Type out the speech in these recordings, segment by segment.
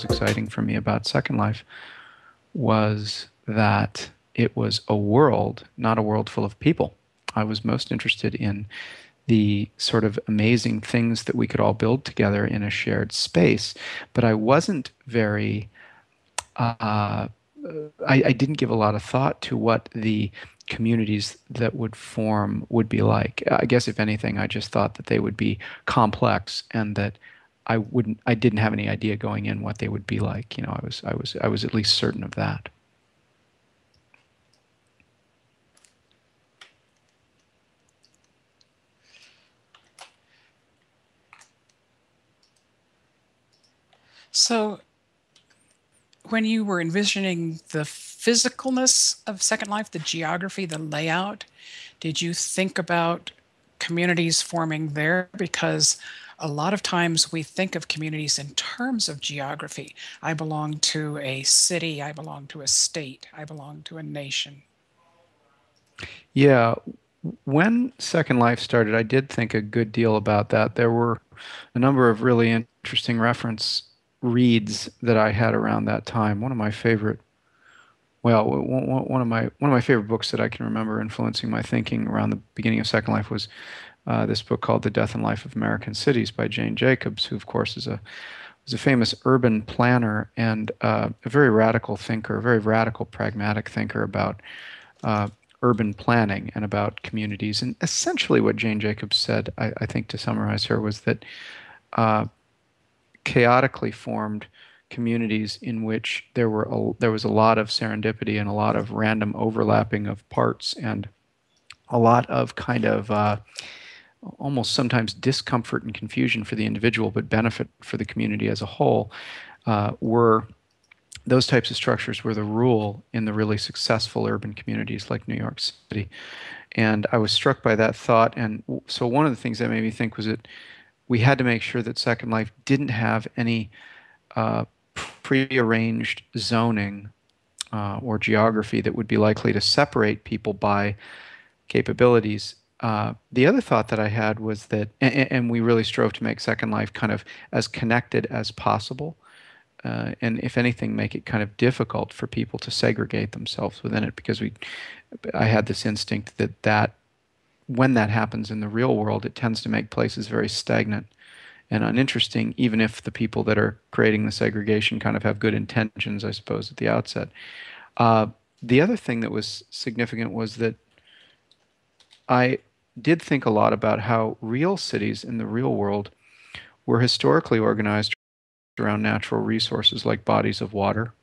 was exciting for me about Second Life was that it was a world, not a world full of people. I was most interested in the sort of amazing things that we could all build together in a shared space, but I wasn't very uh, I didn't give a lot of thought to what the communities that would form would be like. I guess if anything, I just thought that they would be complex and that I didn't have any idea going in what they would be like. You know, I was at least certain of that. So when you were envisioning the physicalness of Second Life, the geography, the layout, did you think about communities forming there? Because a lot of times we think of communities in terms of geography. I belong to a city, I belong to a state, I belong to a nation. Yeah, when Second Life started, I did think a good deal about that. There were a number of really interesting reference reads that I had around that time. One of my favorite, well, one of my favorite books that I can remember influencing my thinking around the beginning of Second Life was this book called The Death and Life of American Cities by Jane Jacobs, who of course was a famous urban planner and a very radical thinker, a very radical pragmatic thinker about uh, urban planning and about communities. And essentially, what Jane Jacobs said, I think, to summarize her, was that uh, chaotically formed communities in which there was a lot of serendipity and a lot of random overlapping of parts and a lot of kind of almost sometimes discomfort and confusion for the individual, but benefit for the community as a whole, were those types of structures were the rule in the really successful urban communities like New York City. And I was struck by that thought. And so one of the things that made me think was that we had to make sure that Second Life didn't have any uh, prearranged zoning or geography that would be likely to separate people by capabilities. The other thought that I had was that, and we really strove to make Second Life kind of as connected as possible, and if anything, make it kind of difficult for people to segregate themselves within it, because I had this instinct that when that happens in the real world, it tends to make places very stagnant and uninteresting, even if the people that are creating the segregation kind of have good intentions, I suppose, at the outset. Uh, the other thing that was significant was that I did think a lot about how real cities in the real world were historically organized around natural resources like bodies of water,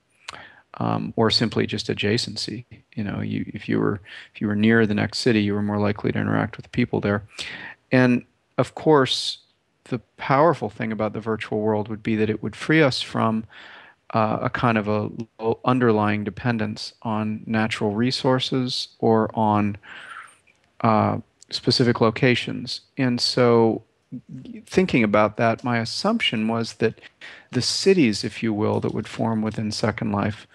or simply just adjacency. You know, if you were near the next city, you were more likely to interact with the people there. And of course, the powerful thing about the virtual world would be that it would free us from a kind of a underlying dependence on natural resources or on uh, specific locations. And so, thinking about that, my assumption was that the cities, if you will, that would form within Second Life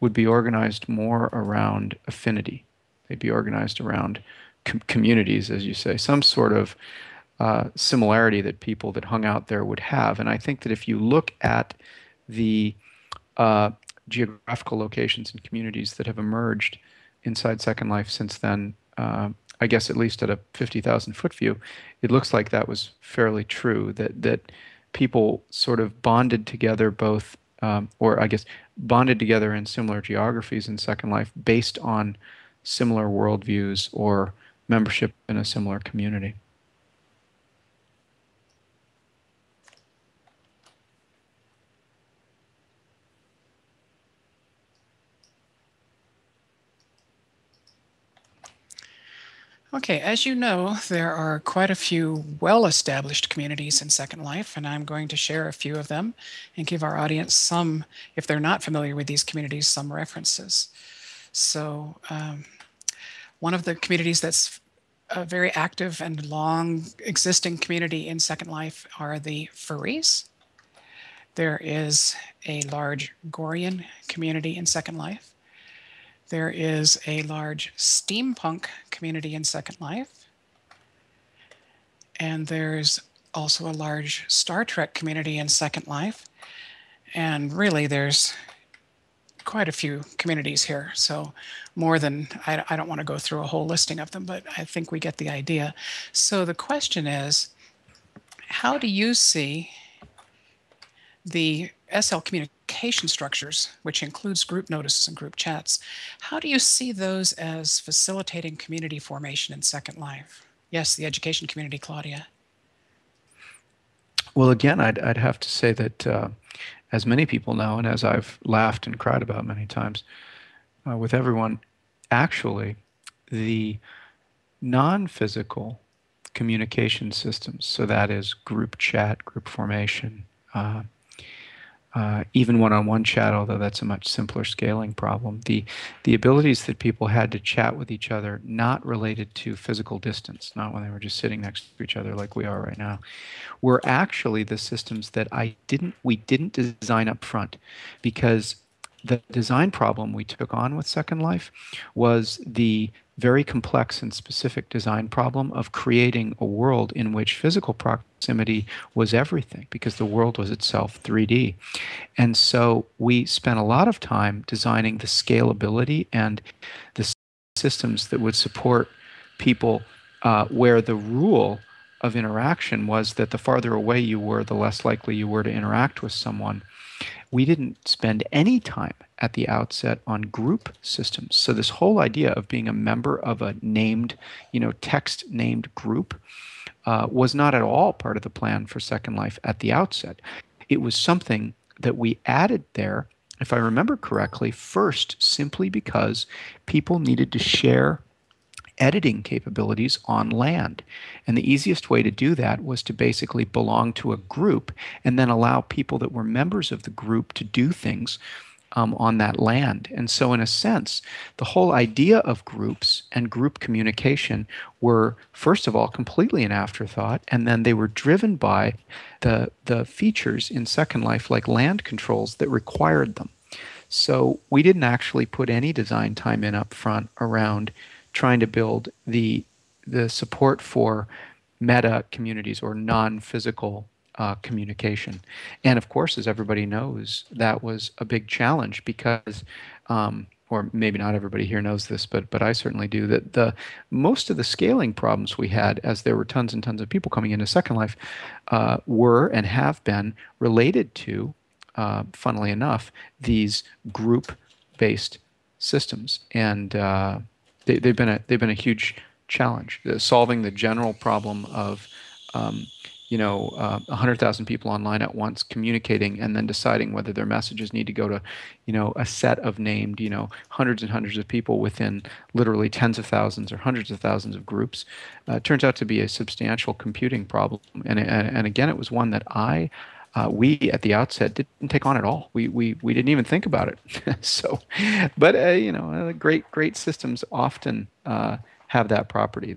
would be organized more around affinity. They'd be organized around communities, as you say, some sort of similarity that people that hung out there would have. And I think that if you look at the uh, geographical locations and communities that have emerged inside Second Life since then, I guess at least at a 50,000 foot view, it looks like that was fairly true. That people sort of bonded together both, or I guess bonded together in similar geographies in Second Life based on similar worldviews or membership in a similar community. Okay, as you know, there are quite a few well-established communities in Second Life, and I'm going to share a few of them and give our audience some, if they're not familiar with these communities, some references. So one of the communities that's a very active and long existing community in Second Life are the furries. There is a large Gorian community in Second Life. There is a large steampunk community in Second Life. And there's also a large Star Trek community in Second Life. And really, there's quite a few communities here. So more than, I don't want to go through a whole listing of them, but I think we get the idea. So the question is, how do you see the SL communication structures, which includes group notices and group chats, how do you see those as facilitating community formation in Second Life? Yes, the education community, Claudia. Well, again, I'd have to say that, as many people know, and as I've laughed and cried about many times with everyone, actually, the non-physical communication systems, so that is group chat, group formation, uh, even one-on-one chat, although that's a much simpler scaling problem. The abilities that people had to chat with each other, not related to physical distance, not when they were just sitting next to each other like we are right now, were actually the systems that we didn't design up front, because the design problem we took on with Second Life was the very complex and specific design problem of creating a world in which physical proximity was everything, because the world was itself 3D. And so we spent a lot of time designing the scalability and the systems that would support people, where the rule of interaction was that the farther away you were, the less likely you were to interact with someone. We didn't spend any time at the outset on group systems. So this whole idea of being a member of a named, text named group, was not at all part of the plan for Second Life at the outset. It was something that we added there, if I remember correctly, first simply because people needed to share editing capabilities on land. And the easiest way to do that was to basically belong to a group and then allow people that were members of the group to do things on that land. And so, in a sense, the whole idea of groups and group communication were, first of all, completely an afterthought, and then they were driven by the features in Second Life, like land controls, that required them. So we didn't actually put any design time in up front around trying to build the support for meta communities or non-physical communication. And of course, as everybody knows, that was a big challenge because, or maybe not everybody here knows this, but I certainly do, that the most of the scaling problems we had, as there were tons and tons of people coming into Second Life, were and have been related to, funnily enough, these group-based systems, and they've been a huge challenge. Solving the general problem of 100,000 people online at once communicating and then deciding whether their messages need to go to, a set of named, hundreds and hundreds of people within literally tens of thousands or hundreds of thousands of groups, turns out to be a substantial computing problem. And again, it was one that we at the outset didn't take on at all. We didn't even think about it. So, but great systems often have that property.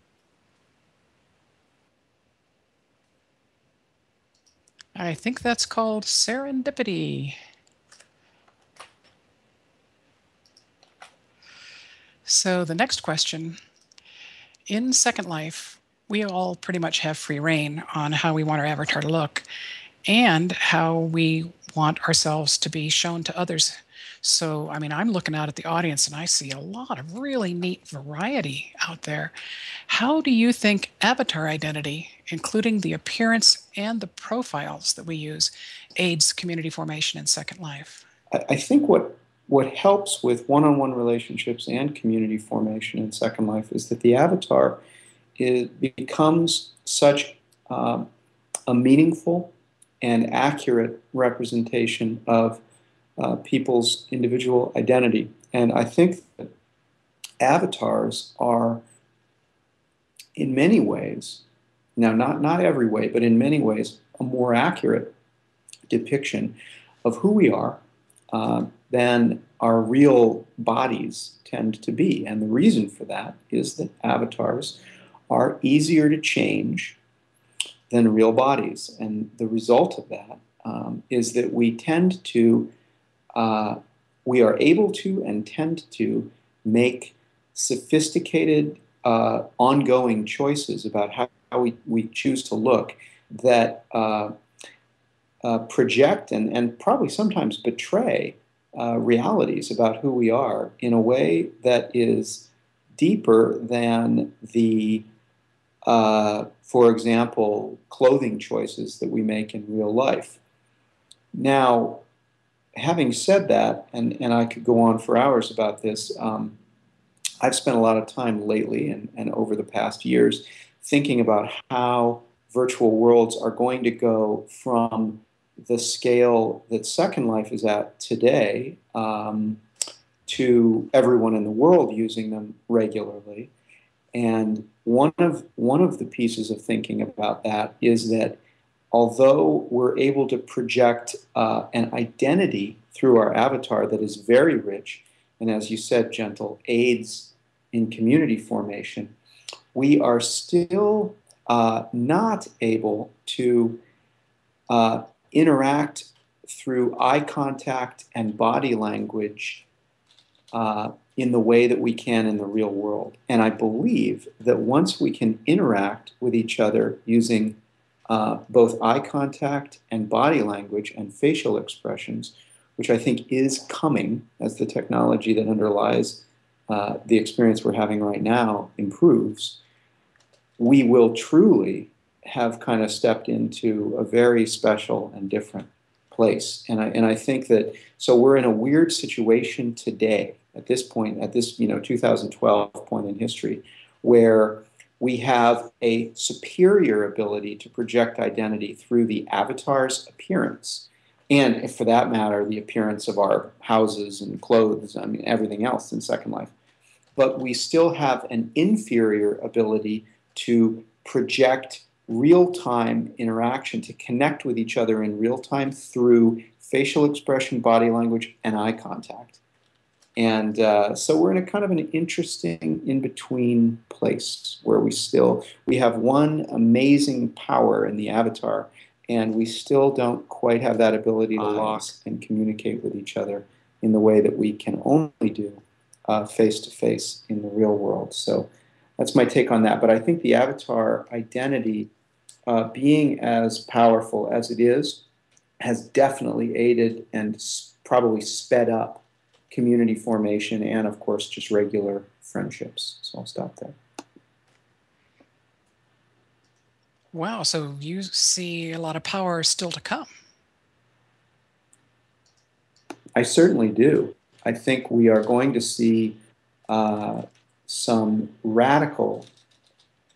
I think that's called serendipity. So the next question, in Second Life, we all pretty much have free reign on how we want our avatar to look and how we want ourselves to be shown to others. So, I mean, I'm looking out at the audience and I see a lot of really neat variety out there. How do you think avatar identity, including the appearance and the profiles that we use, aids community formation in Second Life? I think what helps with one-on-one relationships and community formation in Second Life is that the avatar becomes such a meaningful and accurate representation of people's individual identity. And I think that avatars are, in many ways, now not every way, but in many ways, a more accurate depiction of who we are than our real bodies tend to be. And the reason for that is that avatars are easier to change than real bodies. And the result of that is that we are able to and tend to make sophisticated, ongoing choices about how we choose to look that project and probably sometimes betray realities about who we are in a way that is deeper than the, for example, clothing choices that we make in real life. Now, having said that, and I could go on for hours about this, I've spent a lot of time lately and over the past years thinking about how virtual worlds are going to go from the scale that Second Life is at today to everyone in the world using them regularly. And one of the pieces of thinking about that is that although we're able to project an identity through our avatar that is very rich, and as you said, Gentle, aids in community formation, we are still not able to interact through eye contact and body language in the way that we can in the real world. And I believe that once we can interact with each other using both eye contact and body language and facial expressions, which I think is coming as the technology that underlies the experience we're having right now improves, we will truly have kind of stepped into a very special and different place. And I think that, so we're in a weird situation today, at this point, at this 2012 point in history, where we have a superior ability to project identity through the avatar's appearance, and if for that matter, the appearance of our houses and clothes, I mean, everything else in Second Life. But we still have an inferior ability to project real-time interaction, to connect with each other in real time through facial expression, body language, and eye contact. And so we're in a kind of an interesting in-between place where we have one amazing power in the avatar, and we still don't quite have that ability to lock and communicate with each other in the way that we can only do face-to-face in the real world. So that's my take on that. But I think the avatar identity, being as powerful as it is, has definitely aided and probably sped up community formation and, of course, just regular friendships. So I'll stop there. Wow, so you see a lot of power still to come. I certainly do. I think we are going to see some radical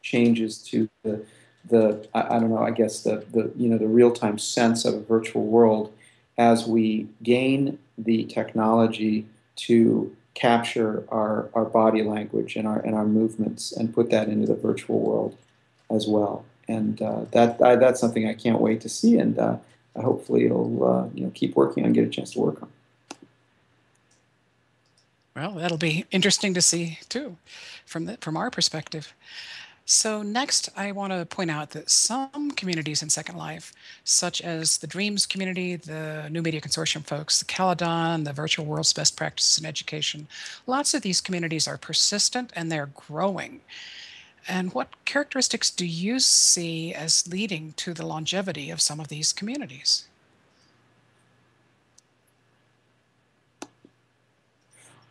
changes to the I don't know, I guess the real-time sense of a virtual world as we gain the technology to capture our body language and our movements and put that into the virtual world as well. And that's something I can't wait to see, and hopefully it'll keep working on, get a chance to work on. Well, that'll be interesting to see too, from our perspective. So next, I want to point out that some communities in Second Life, such as the Dreams community, the New Media Consortium folks, the Caledon, the Virtual World's Best Practices in Education, lots of these communities are persistent and they're growing. And what characteristics do you see as leading to the longevity of some of these communities?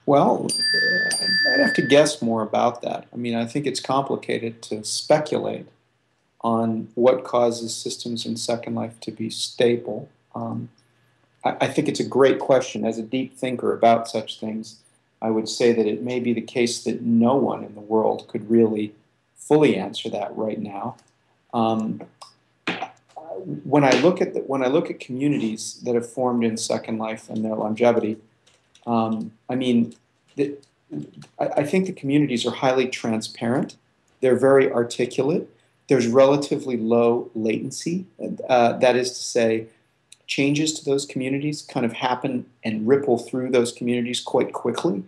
Well, I'd have to guess more about that. I mean, I think it's complicated to speculate on what causes systems in Second Life to be stable. I think it's a great question. As a deep thinker about such things, I would say that it may be the case that no one in the world could really fully answer that right now. When I look at communities that have formed in Second Life and their longevity, I think the communities are highly transparent. They're very articulate. There's relatively low latency. That is to say, changes to those communities kind of happen and ripple through those communities quite quickly.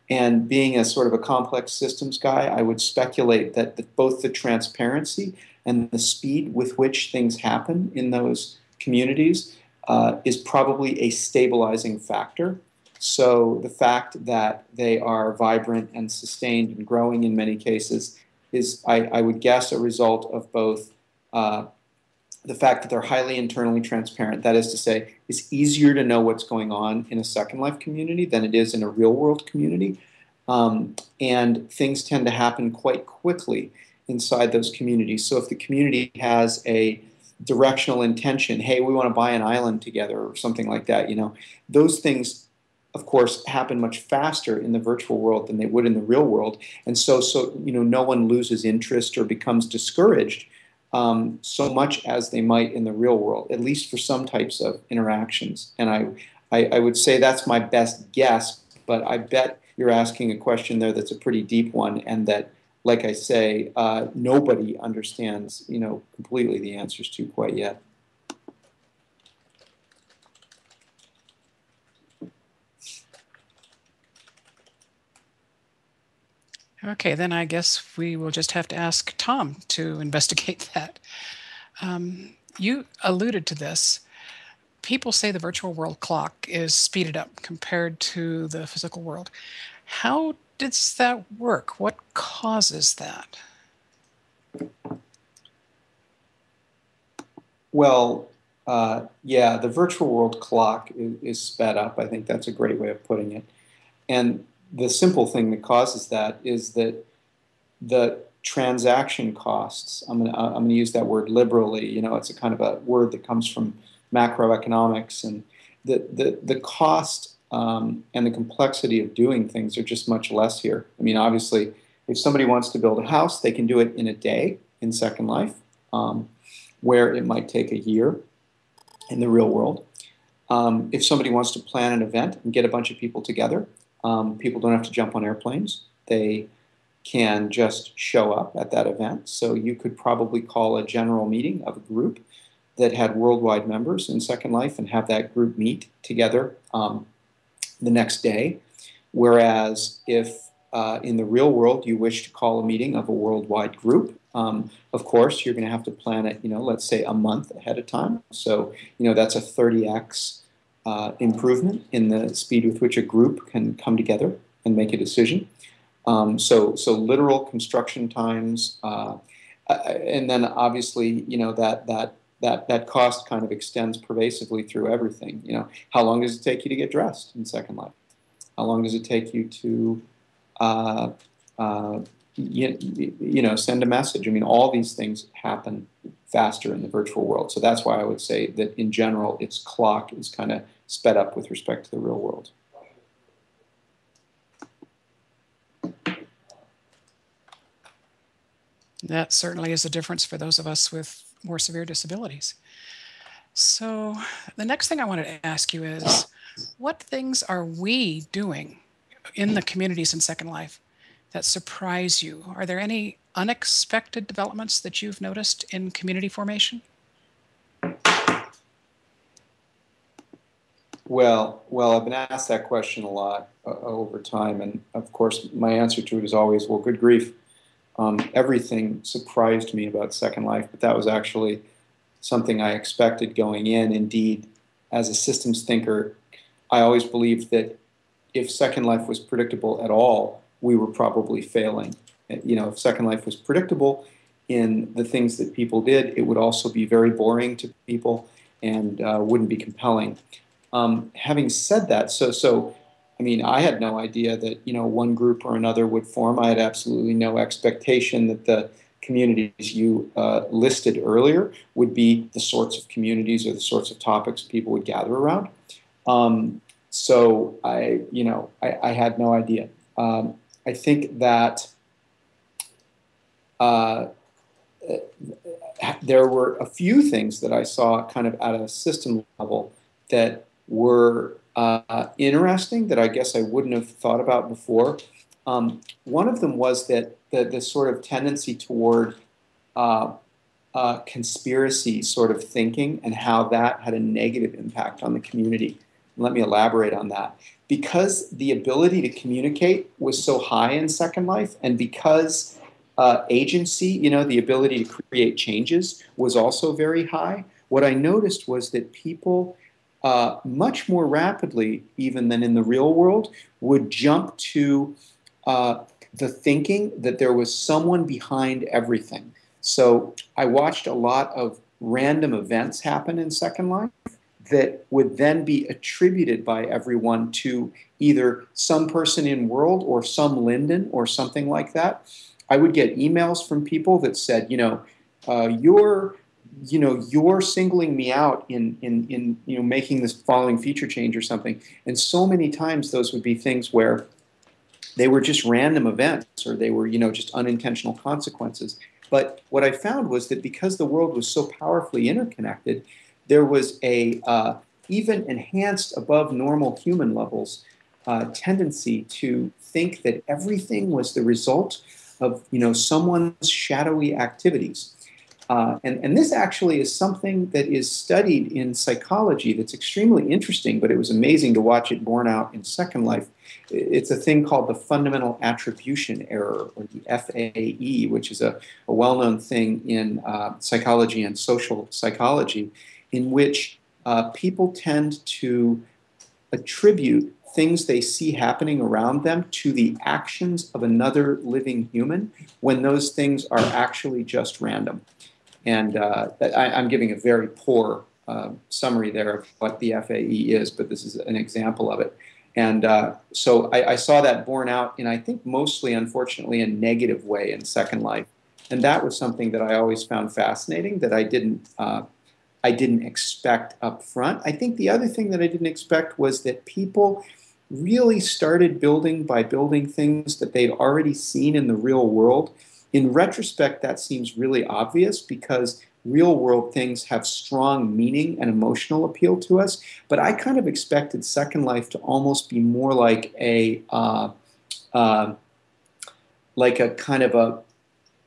And being a sort of a complex systems guy, I would speculate that both the transparency and the speed with which things happen in those communities is probably a stabilizing factor. So the fact that they are vibrant and sustained and growing in many cases is, I would guess, a result of both the fact that they're highly internally transparent. That is to say, it's easier to know what's going on in a Second Life community than it is in a real world community. And things tend to happen quite quickly inside those communities. So if the community has a directional intention, hey, we want to buy an island together or something like that, those things, of course, happen much faster in the virtual world than they would in the real world. And so no one loses interest or becomes discouraged so much as they might in the real world, at least for some types of interactions. And I would say that's my best guess, but I bet you're asking a question there that's a pretty deep one, and that, like I say, nobody understands, completely the answers to quite yet. Okay, then I guess we will just have to ask Tom to investigate that. You alluded to this. People say the virtual world clock is speeded up compared to the physical world. How does that work? What causes that? Well, yeah, the virtual world clock is sped up. I think that's a great way of putting it. And the simple thing that causes that is that the transaction costs, I'm gonna use that word liberally, it's a kind of a word that comes from macroeconomics, and the cost and the complexity of doing things are just much less here. I mean, obviously, if somebody wants to build a house, they can do it in a day in Second Life, where it might take a year in the real world. If somebody wants to plan an event and get a bunch of people together, people don't have to jump on airplanes. They can just show up at that event. So you could probably call a general meeting of a group that had worldwide members in Second Life and have that group meet together the next day. Whereas if in the real world you wish to call a meeting of a worldwide group, of course you're going to have to plan it, let's say a month ahead of time. So that's a 30x improvement in the speed with which a group can come together and make a decision. So literal construction times, and then obviously that cost kind of extends pervasively through everything. How long does it take you to get dressed in Second Life? How long does it take you to send a message? I mean, all these things happen faster in the virtual world. So that's why I would say that in general, its clock is kind of sped up with respect to the real world. That certainly is a difference for those of us with more severe disabilities. So the next thing I wanted to ask you is, what things are we doing in the communities in Second Life that surprise you? Are there any unexpected developments that you've noticed in community formation? Well, I've been asked that question a lot over time, and of course my answer to it is always, well, good grief. Everything surprised me about Second Life, but that was actually something I expected going in. Indeed, as a systems thinker, I always believed that if Second Life was predictable at all, we were probably failing. If Second Life was predictable in the things that people did, it would also be very boring to people and wouldn't be compelling. Having said that, I mean, I had no idea that one group or another would form. I had absolutely no expectation that the communities you listed earlier would be the sorts of communities or the sorts of topics people would gather around. So I had no idea. I think that there were a few things that I saw kind of at a system level that were interesting that I guess I wouldn't have thought about before. One of them was that the sort of tendency toward conspiracy sort of thinking and how that had a negative impact on the community. Let me elaborate on that. Because the ability to communicate was so high in Second Life, and because agency, the ability to create changes was also very high, what I noticed was that people much more rapidly, even than in the real world, would jump to the thinking that there was someone behind everything. So I watched a lot of random events happen in Second Life that would then be attributed by everyone to either some person in world or some Linden or something like that. I would get emails from people that said, you're you're singling me out in making this following feature change or something. And so many times those would be things where they were just random events, or they were just unintentional consequences. But what I found was that because the world was so powerfully interconnected, there was a even enhanced above normal human levels tendency to think that everything was the result of someone's shadowy activities. And this actually is something that is studied in psychology that's extremely interesting, but it was amazing to watch it borne out in Second Life. It's a thing called the fundamental attribution error, or the FAE, which is a well-known thing in psychology and social psychology, in which people tend to attribute things they see happening around them to the actions of another living human, when those things are actually just random. And I'm giving a very poor summary there of what the FAE is, but this is an example of it. And so I saw that borne out in, I think, mostly, unfortunately, a negative way in Second Life. And that was something that I always found fascinating, that I didn't expect up front. I think the other thing that I didn't expect was that people really started building by building things that they'd already seen in the real world. In retrospect, that seems really obvious because real world things have strong meaning and emotional appeal to us. But I kind of expected Second Life to almost be more like a kind of a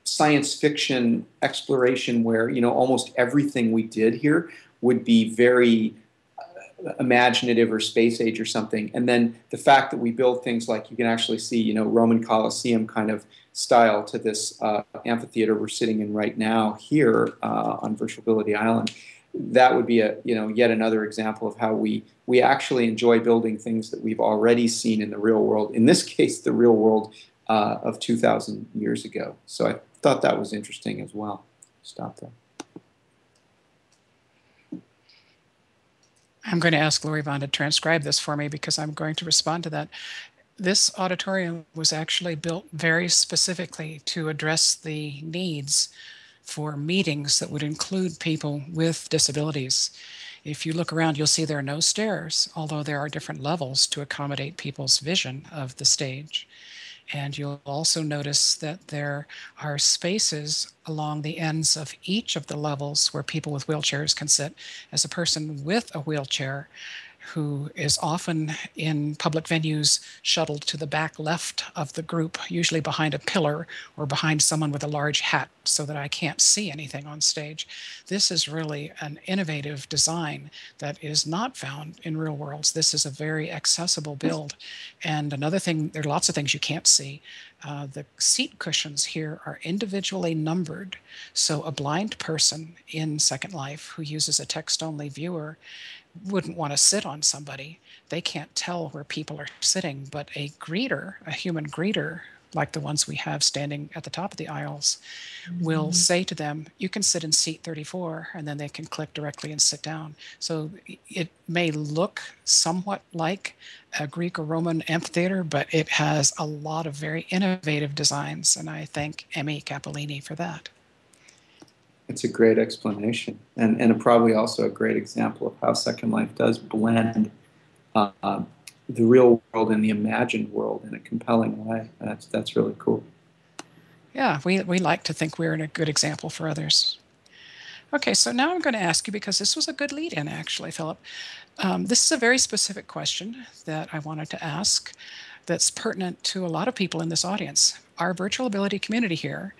science fiction exploration where almost everything we did here would be very imaginative or space age or something. And then the fact that we build things like, you can actually see Roman Colosseum kind of style to this amphitheater we're sitting in right now here on Virtuality Island, that would be yet another example of how we actually enjoy building things that we've already seen in the real world. In this case, the real world of 2,000 years ago. So I thought that was interesting as well. Stop there. I'm going to ask Lori Vaughn to transcribe this for me because I'm going to respond to that. This auditorium was actually built very specifically to address the needs for meetings that would include people with disabilities. If you look around, you'll see there are no stairs, although there are different levels to accommodate people's vision of the stage. And you'll also notice that there are spaces along the ends of each of the levels where people with wheelchairs can sit. As a person with a wheelchair who is often in public venues shuttled to the back left of the group, usually behind a pillar or behind someone with a large hat so that I can't see anything on stage. This is really an innovative design that is not found in real worlds. This is a very accessible build. And another thing, there are lots of things you can't see. The seat cushions here are individually numbered. So a blind person in Second Life who uses a text-only viewer wouldn't want to sit on somebody. They can't tell where people are sitting, but a greeter, a human greeter, like the ones we have standing at the top of the aisles, will say to them, you can sit in seat 34, and then they can click directly and sit down. So it may look somewhat like a Greek or Roman amphitheater, but it has a lot of very innovative designs, and I thank Emmy Capolini for that. It's a great explanation, and probably also a great example of how Second Life does blend the real world and the imagined world in a compelling way. That's really cool. Yeah, we like to think we're a good example for others. Okay, so now I'm going to ask you, because this was a good lead-in, actually, Philip. This is a very specific question that I wanted to ask that's pertinent to a lot of people in this audience. Our virtual ability community here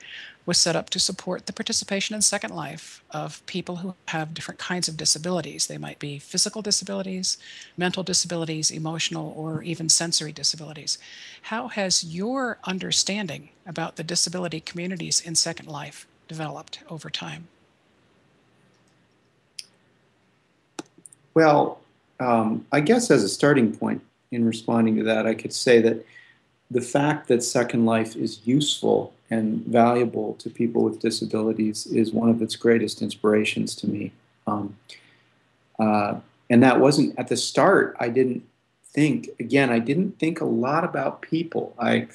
was set up to support the participation in Second Life of people who have different kinds of disabilities. They might be physical disabilities, mental disabilities, emotional, or even sensory disabilities. How has your understanding about the disability communities in Second Life developed over time? Well, I guess as a starting point in responding to that, I could say that the fact that Second Life is useful and valuable to people with disabilities is one of its greatest inspirations to me. Um, uh, and that wasn't at the start. I didn't think, again, I didn't think a lot about people. I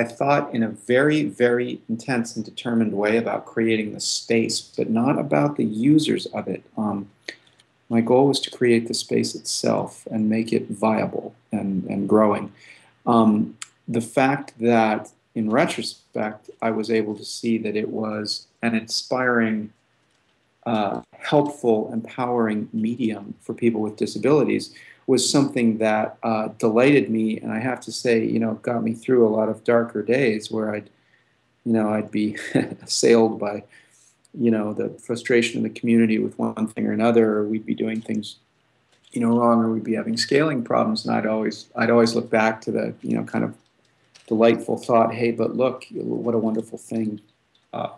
thought in a very, very intense and determined way about creating the space, but not about the users of it. My goal was to create the space itself and make it viable and growing. The fact that, in retrospect, I was able to see that it was an inspiring, helpful, empowering medium for people with disabilities was something that delighted me, and I have to say, got me through a lot of darker days where I'd be assailed by, the frustration of the community with one thing or another, or we'd be doing things, wrong, or we'd be having scaling problems, and I'd always look back to the, kind of delightful thought, hey, but look, what a wonderful thing, uh,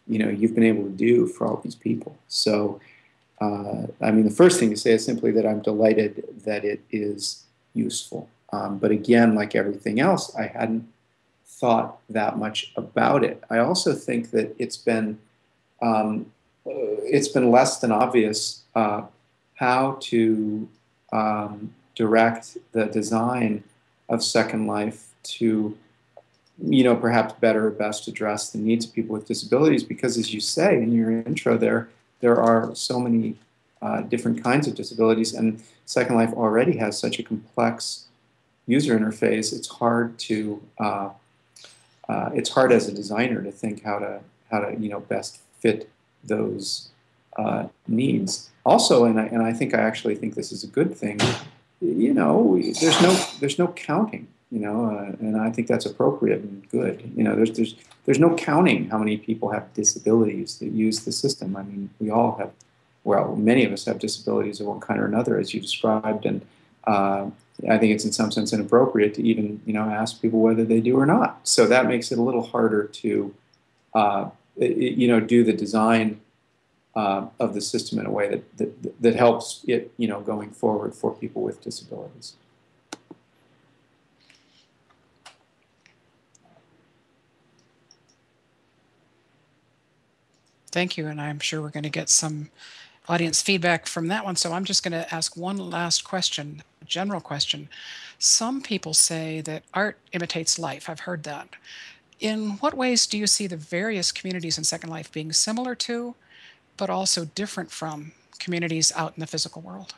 you've been able to do for all these people. So, I mean, the first thing to say is simply that I'm delighted that it is useful. But again, like everything else, I hadn't thought that much about it. I also think that it's been less than obvious how to direct the design of Second Life to, perhaps better or best address the needs of people with disabilities. Because, as you say in your intro, there are so many different kinds of disabilities, and Second Life already has such a complex user interface. It's hard as a designer to think how to best fit those needs. Also, and I think I actually think this is a good thing. There's no counting. And I think that's appropriate and good. There's no counting how many people have disabilities that use the system. I mean, we all have. Well, many of us have disabilities of one kind or another, as you described, and I think it's in some sense inappropriate to even ask people whether they do or not. So that makes it a little harder to do the design of the system in a way that helps it going forward for people with disabilities. Thank you, and I'm sure we're going to get some audience feedback from that one. So I'm just going to ask one last question, a general question. Some people say that art imitates life. I've heard that. In what ways do you see the various communities in Second Life being similar to, but also different from, communities out in the physical world?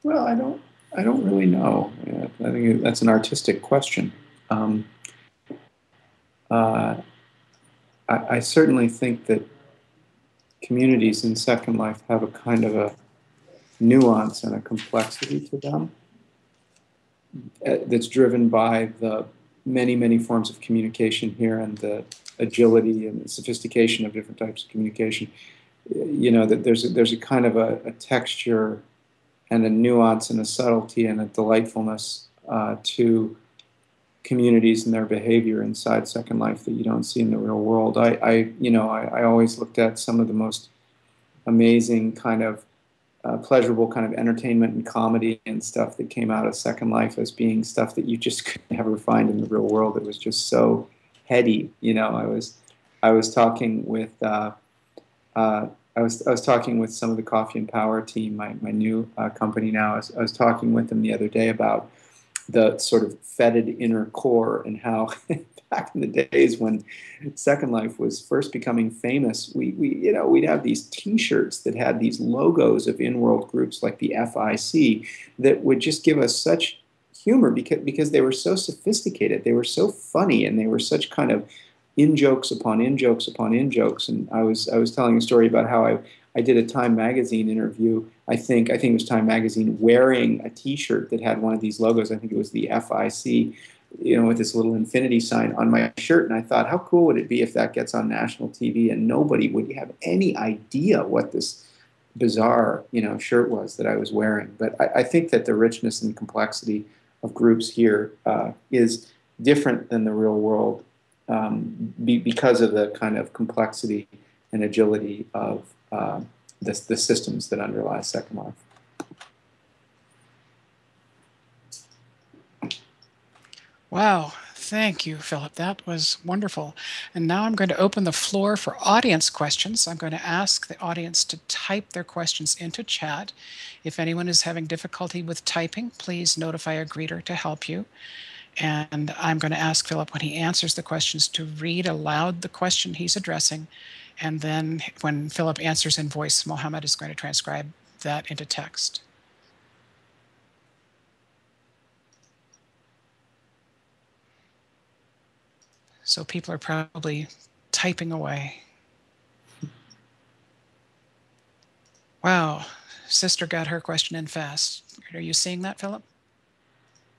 Well, I don't really know. I think that's an artistic question. I certainly think that communities in Second Life have a kind of a nuance and a complexity to them that's driven by the many, many forms of communication here and the agility and the sophistication of different types of communication. That there's a kind of a texture and a nuance and a subtlety and a delightfulness to communities and their behavior inside Second Life that you don't see in the real world. I always looked at some of the most amazing kind of pleasurable kind of entertainment and comedy and stuff that came out of Second Life as being stuff that you just could never find in the real world. It was just so heady. I was talking with I was talking with some of the Coffee and Power team, my new company now. I was talking with them the other day about the sort of fetid inner core and how back in the days when Second Life was first becoming famous, we'd have these T-shirts that had these logos of in-world groups like the FIC that would just give us such humor because they were so sophisticated, they were so funny, and they were such kind of in jokes upon in jokes upon in jokes. And I was telling a story about how I did a Time magazine interview. I think it was Time magazine, wearing a T-shirt that had one of these logos. I think it was the FIC, with this little infinity sign on my shirt. And I thought, how cool would it be if that gets on national TV and nobody would have any idea what this bizarre, shirt was that I was wearing. But I think that the richness and complexity of groups here is different than the real world because of the kind of complexity and agility of the systems that underlie Second Life. Wow. Thank you, Philip. That was wonderful. And now I'm going to open the floor for audience questions. I'm going to ask the audience to type their questions into chat. If anyone is having difficulty with typing, please notify a greeter to help you. And I'm going to ask Philip, when he answers the questions, to read aloud the question he's addressing. And then when Philip answers in voice, Mohammed is going to transcribe that into text. So people are probably typing away. Wow, sister got her question in fast. Are you seeing that, Philip?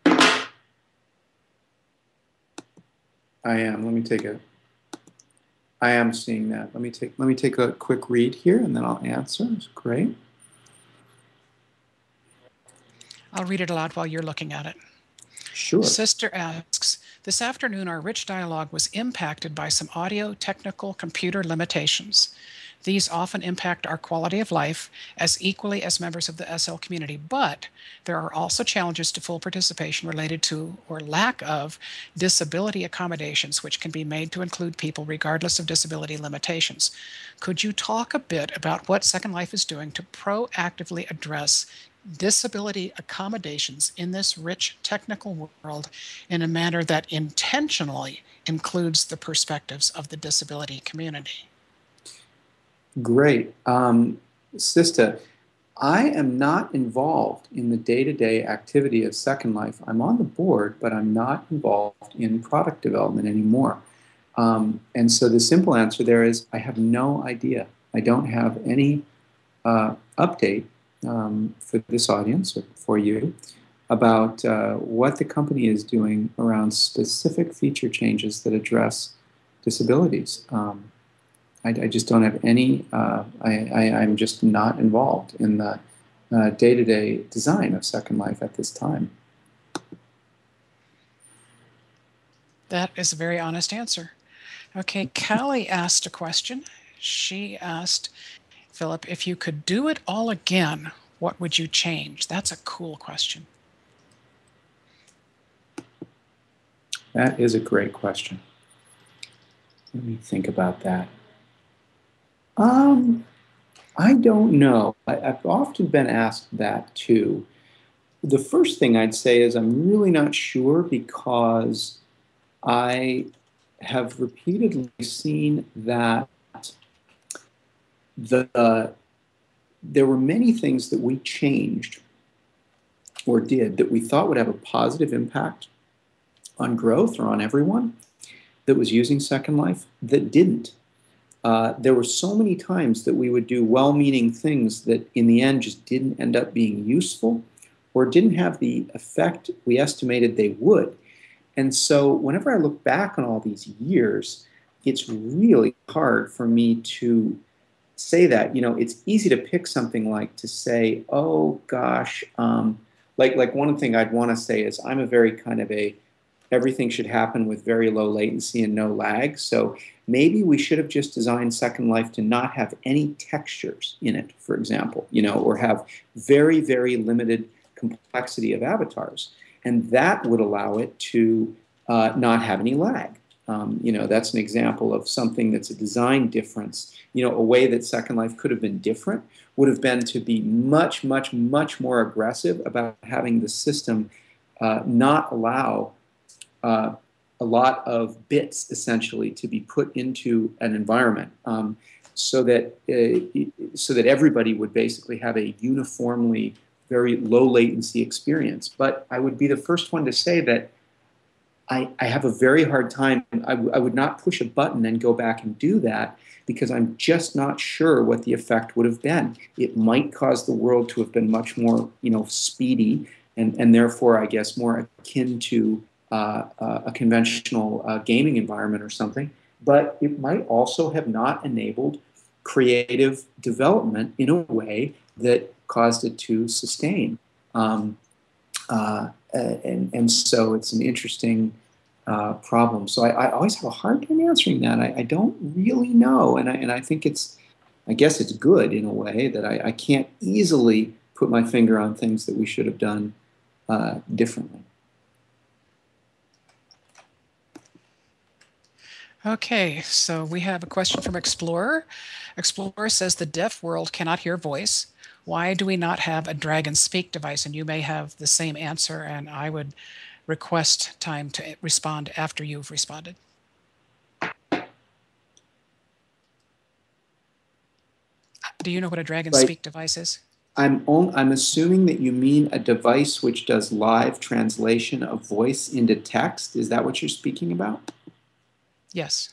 I am. I am seeing that. Let me take a quick read here, and then I'll answer. It's great. I'll read it aloud while you're looking at it. Sure. Sister asks, this afternoon our rich dialogue was impacted by some audio technical computer limitations. These often impact our quality of life as equally as members of the SL community, but there are also challenges to full participation related to or lack of disability accommodations, which can be made to include people regardless of disability limitations. Could you talk a bit about what Second Life is doing to proactively address disability accommodations in this rich technical world in a manner that intentionally includes the perspectives of the disability community? Great. Sista, I am not involved in the day-to-day activity of Second Life. I'm on the board, but I'm not involved in product development anymore. And so the simple answer there is I have no idea. I don't have any update for this audience or for you about what the company is doing around specific feature changes that address disabilities. I just don't have any, I'm just not involved in the day-to-day design of Second Life at this time. That is a very honest answer. Okay, Callie asked a question. She asked, Philip, if you could do it all again, what would you change? That's a cool question. That is a great question. Let me think about that. I don't know. I've often been asked that too. The first thing I'd say is I'm really not sure because I have repeatedly seen that there were many things that we changed or did that we thought would have a positive impact on growth or on everyone that was using Second Life that didn't. There were so many times that we would do well-meaning things that in the end just didn't end up being useful or didn't have the effect we estimated they would. And so whenever I look back on all these years, it's really hard for me to say that. You know, it's easy to pick something like to say, oh gosh, like one thing I'd want to say is I'm a very kind of a everything should happen with very low latency and no lag. So maybe we should have just designed Second Life to not have any textures in it, for example, you know, or have very, very limited complexity of avatars. And that would allow it to not have any lag. You know, that's an example of something that's a design difference. You know, a way that Second Life could have been different would have been to be much, much, much more aggressive about having the system not allow a lot of bits essentially to be put into an environment, so that everybody would basically have a uniformly very low latency experience. But I would be the first one to say that I have a very hard time. I would not push a button and go back and do that because I'm just not sure what the effect would have been. It might cause the world to have been much more, you know, speedy and therefore, I guess, more akin to a conventional gaming environment or something, but it might also have not enabled creative development in a way that caused it to sustain. And so it's an interesting problem. So I always have a hard time answering that. I don't really know, and I think I guess it's good in a way that I can't easily put my finger on things that we should have done differently. Okay, so we have a question from Explorer. Explorer says the deaf world cannot hear voice. Why do we not have a Dragon Speak device? And you may have the same answer, and I would request time to respond after you've responded. Do you know what a Dragon Right. Speak device is? I'm assuming that you mean a device which does live translation of voice into text. Is that what you're speaking about? Yes.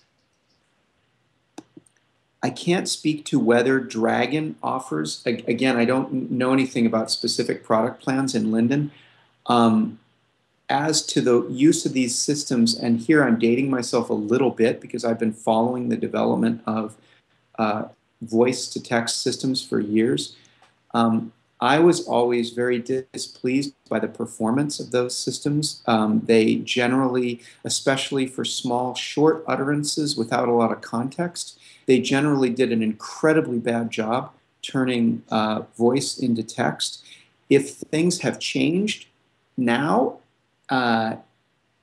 I can't speak to whether Dragon offers. Again, I don't know anything about specific product plans in Linden. Um, as to the use of these systems, and here I'm dating myself a little bit because I've been following the development of uh, voice to text systems for years. Um, I was always very displeased by the performance of those systems. They generally, especially for small, short utterances without a lot of context, they generally did an incredibly bad job turning voice into text. If things have changed now, uh,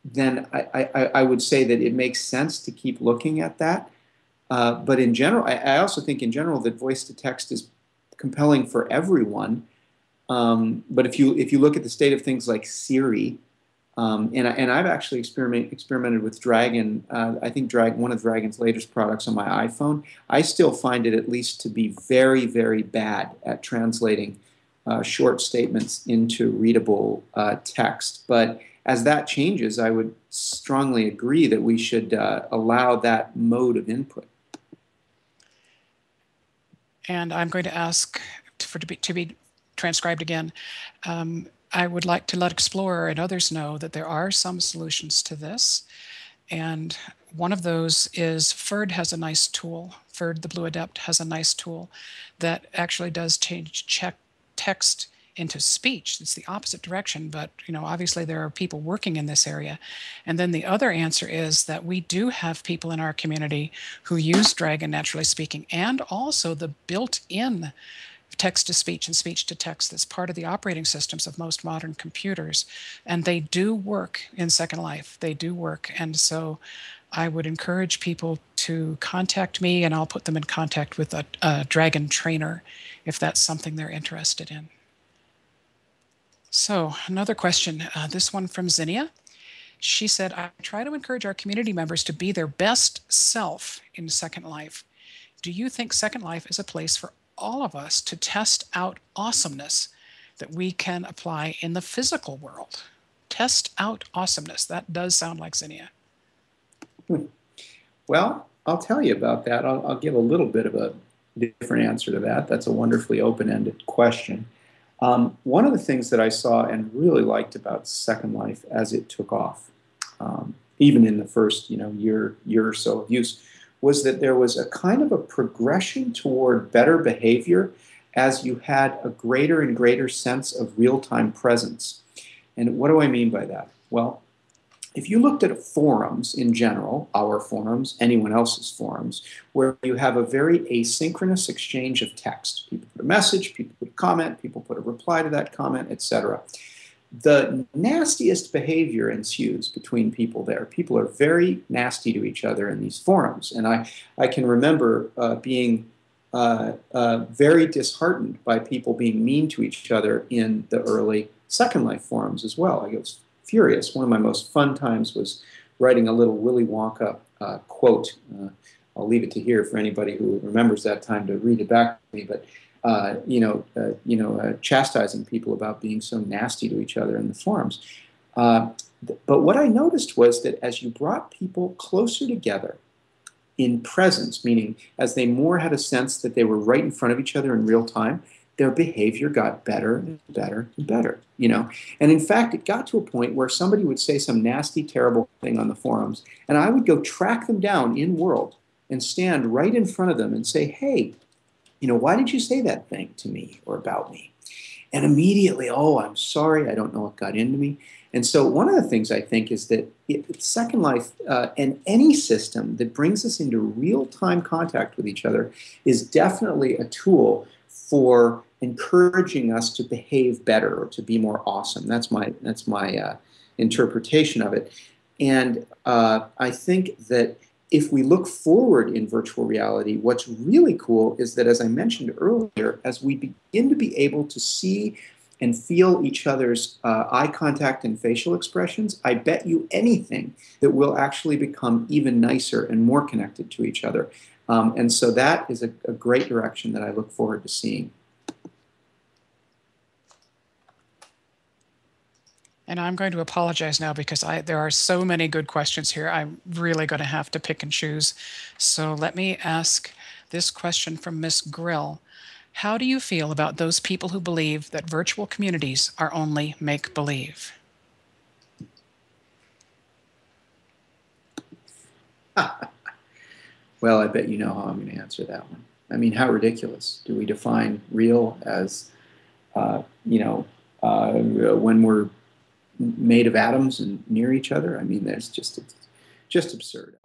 then I would say that it makes sense to keep looking at that. But in general, I also think in general that voice to text is compelling for everyone. But if you look at the state of things like Siri, and I've actually experimented with Dragon. I think one of Dragon's latest products on my iPhone. I still find it at least to be very, very bad at translating short statements into readable text. But as that changes, I would strongly agree that we should allow that mode of input. And I'm going to ask to be transcribed again. I would like to let Explorer and others know that there are some solutions to this. And one of those is FERD has a nice tool. FERD, the Blue Adept, has a nice tool that actually does check text into speech. It's the opposite direction, but obviously there are people working in this area. And then the other answer is that we do have people in our community who use Dragon Naturally Speaking, and also the built-in text to speech and speech to text that's part of the operating systems of most modern computers. And they do work in Second Life. They do work. And so I would encourage people to contact me, and I'll put them in contact with a Dragon trainer if that's something they're interested in. So another question, this one from Zinnia. She said, I try to encourage our community members to be their best self in Second Life. Do you think Second Life is a place for all of us to test out awesomeness that we can apply in the physical world? Test out awesomeness. That does sound like Zinnia. Well, I'll tell you about that. I'll give a little bit of a different answer to that. That's a wonderfully open-ended question. One of the things that I saw and really liked about Second Life as it took off, even in the first year or so of use, was that there was a kind of a progression toward better behavior as you had a greater and greater sense of real-time presence. And what do I mean by that? Well, if you looked at forums in general, our forums, anyone else's forums, where you have a very asynchronous exchange of text, people put a message, people put a comment, people put a reply to that comment, etc. The nastiest behavior ensues between people there. People are very nasty to each other in these forums. And I can remember being very disheartened by people being mean to each other in the early Second Life forums as well. I was furious. One of my most fun times was writing a little Willy Wonka quote. I'll leave it to here for anybody who remembers that time to read it back to me. But chastising people about being so nasty to each other in the forums. But what I noticed was that as you brought people closer together in presence, meaning as they more had a sense that they were right in front of each other in real time, their behavior got better and better and better, And in fact, it got to a point where somebody would say some nasty, terrible thing on the forums, and I would go track them down in world and stand right in front of them and say, hey, why did you say that thing to me or about me? And immediately, oh, I'm sorry, I don't know what got into me. And so one of the things I think is that Second Life and any system that brings us into real-time contact with each other is definitely a tool for encouraging us to behave better or to be more awesome. That's my interpretation of it. And I think that if we look forward in virtual reality, what's really cool is that, as I mentioned earlier, as we begin to be able to see and feel each other's eye contact and facial expressions, I bet you anything that we'll actually become even nicer and more connected to each other. And so that is a great direction that I look forward to seeing. And I'm going to apologize now because there are so many good questions here. I'm really going to have to pick and choose. So let me ask this question from Miss Grill. How do you feel about those people who believe that virtual communities are only make-believe? Well, I bet you know how I'm going to answer that one. I mean, how ridiculous. Do we define real as, when we're made of atoms and near each other? I mean, that's just absurd.